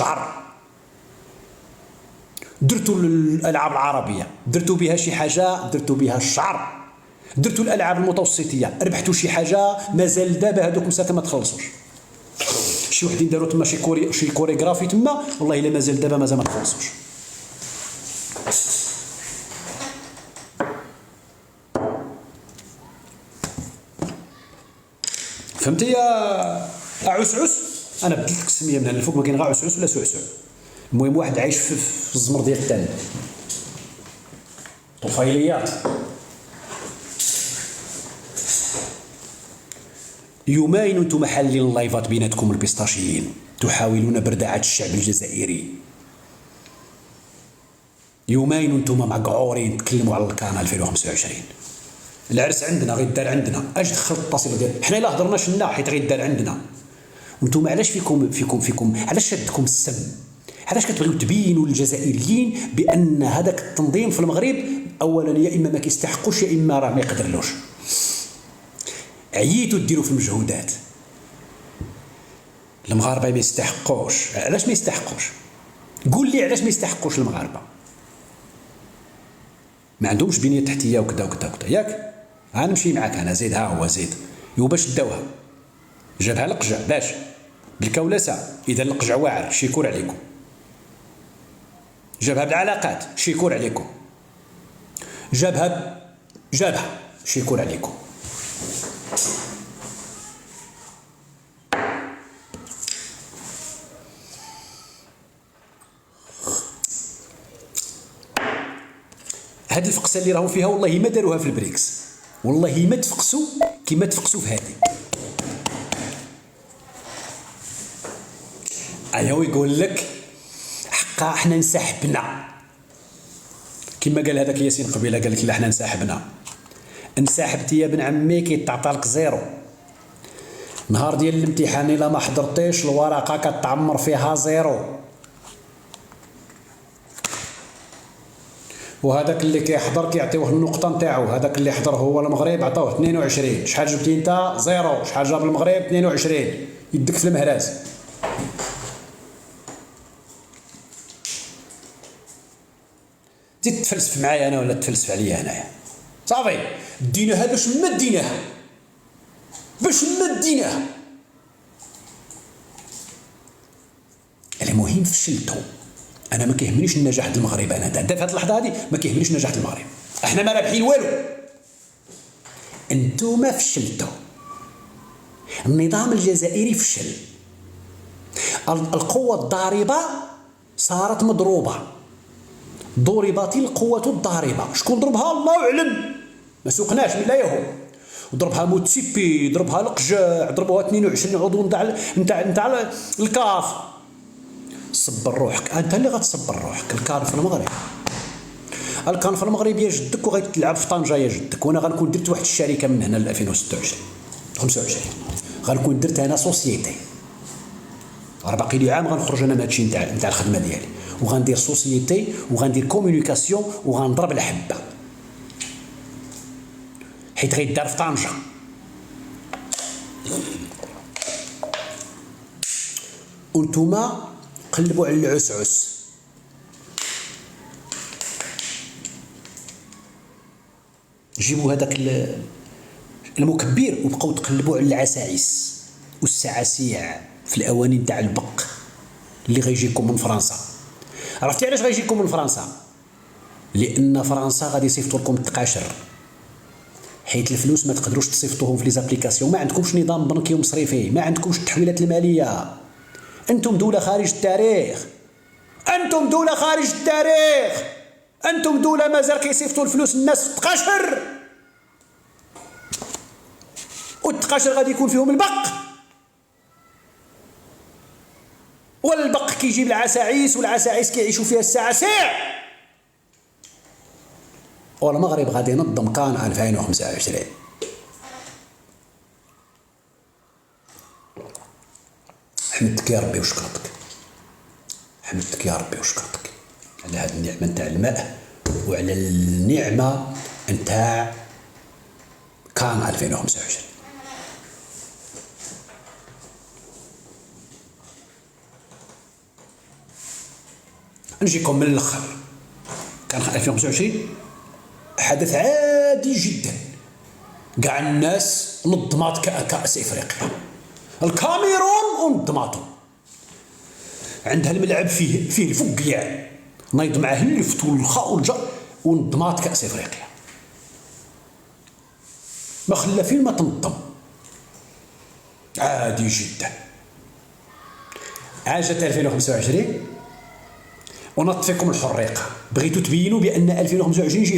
الشعر، درتوا الالعاب العربيه، درتوا بها شي حاجه، درتوا بها الشعر، درتوا الالعاب المتوسطيه، ربحتوا شي حاجه. مازال دابا هذوك مساكن ما تخلصوش. شي وحدين داروا تما شي كوريغرافي تما، والله الا مازال دابا مازال ما تخلصوش. فهمتي يا عسعس؟ انا بدلت لك السميه من هنا الفوق، ما كاين غير عسعس ولا سعسع. المهم واحد عايش في الزمر ديال التل. طفيليات. يومين انتم حالين اللايفات بيناتكم البيستاشيين تحاولون بردعة الشعب الجزائري. يومين انتم مقعورين تكلموا على الكان 2025. العرس عندنا غيدار عندنا، اش دخل التصيل ديال حنا الا هضرناش لنا حيت غيدار عندنا. وانتم علاش فيكم علاش شدكم السم؟ علاش كتبغيو تبينوا للجزائريين بان هذاك التنظيم في المغرب اولا يا اما ما كيستحقوش يا اما راه ما يقدرلوش؟ عييتوا ديروا في المجهودات. المغاربه ما يستحقوش. علاش ما يستحقوش؟ قول لي علاش ما يستحقوش المغاربه؟ ما عندهمش بنيه تحتيه وكذا وكذا وكذا، ياك؟ غنمشي معاك انا. زيد ها هو زيد. يو باش داوها جابها القجع باش بالكولسه. اذا القجع واعر شيكور عليكم. جابها بالعلاقات شيكور عليكم. جابها شيكور عليكم. هاد الفقسه اللي راهو فيها والله ما داروها في البريكس، والله ما تفقسوا كيما تفقسوا في هذه. ايوا يقول لك حقا احنا انسحبنا، كما قال هذاك ياسين قبيله، قال لك لا احنا انسحبنا. انسحبتي يا ابن عمي كيتعطى لك زيرو. نهار ديال الامتحان الا ما حضرتيش الورقه كتعمر فيها زيرو. وهذاك اللي كيحضر كيعطيوه النقطه نتاعو. هذاك اللي حضر هو المغرب عطاوه 22. شحال جبتي انت؟ زيرو. شحال جاب المغرب؟ 22. يدك في المهراز. تزيد تفلسف معايا انا ولا تفلسف عليا هنايا؟ صافي ديناها باش ما ديناها، باش ما ديناها. المهم فشلتو. انا ما كيهمنيش النجاح ديال المغرب. انا في هذه اللحظه هذه ما كيهمنيش النجاح ديال المغرب. احنا ما رابحين والو. انتوما فشلتوا. النظام الجزائري فشل. القوه الضاربه صارت مضروبه. ضربت القوه الضاربه. شكون ضربها؟ الله اعلم. ما سوقناش من لا يهو. ضربها موتسيبي، ضربها القجاع، ضربوها 22 عضو نتاع الكاف. صبر روحك، انت اللي غتصبر روحك. الكان في المغرب، الكان في المغرب يا جدك، وغيتلعب في طنجه يا جدك. وانا غنكون درت واحد الشركه من هنا ل 2026 25. غنكون درت انا سوسيتي. راه باقي لي عام غنخرج انا من هادشي نتاع الخدمه ديالي، وغندير سوسيتي وغندير كومونيكاسيون وغنضرب الحبه، حيت غيدار في طنجه. وانتوما قلبوا على العسعس. جيبوا هذاك المكبير وبقوا تقلبوا على العساعس والسعاسيع في الاواني نتاع البق اللي غيجيكم من فرنسا. عرفتي علاش غيجيكم من فرنسا؟ لان فرنسا غادي يصيفطوا لكم التقاشر، حيت الفلوس ما تقدروش تصيفطوهم في لي زابليكاسيون. ما عندكمش نظام بنكي ومصرفي، ما عندكمش التحويلات الماليه. انتم دوله خارج التاريخ. انتم دوله خارج التاريخ. انتم دوله مازال كيصيفطوا الفلوس الناس في التقاشر، والتقاشر غادي يكون فيهم البق، والبق كيجيب العساعيس، والعساعيس كيعيشوا فيها السعاسيع. والمغرب غادي ينظم كان 2025. حمدتك يا ربي وشكرتك، حمدتك يا ربي وشكرتك على هذه النعمه نتاع الماء، وعلى النعمه نتاع كان 2025. نجيكم من الاخر. كان 2025 حدث عادي جدا، كاع الناس نظمات كأس افريقيا. الكاميرون ونظماتو عندها الملعب فيه الفقيع، نايض معاه اللفت والخاء والجر، ونظمات كأس افريقيا ما خلى فين ما تنظم، عادي جدا. عاجت 2025 ونط فيكم الحريقه، بغيتوا تبينوا بان 2025 جي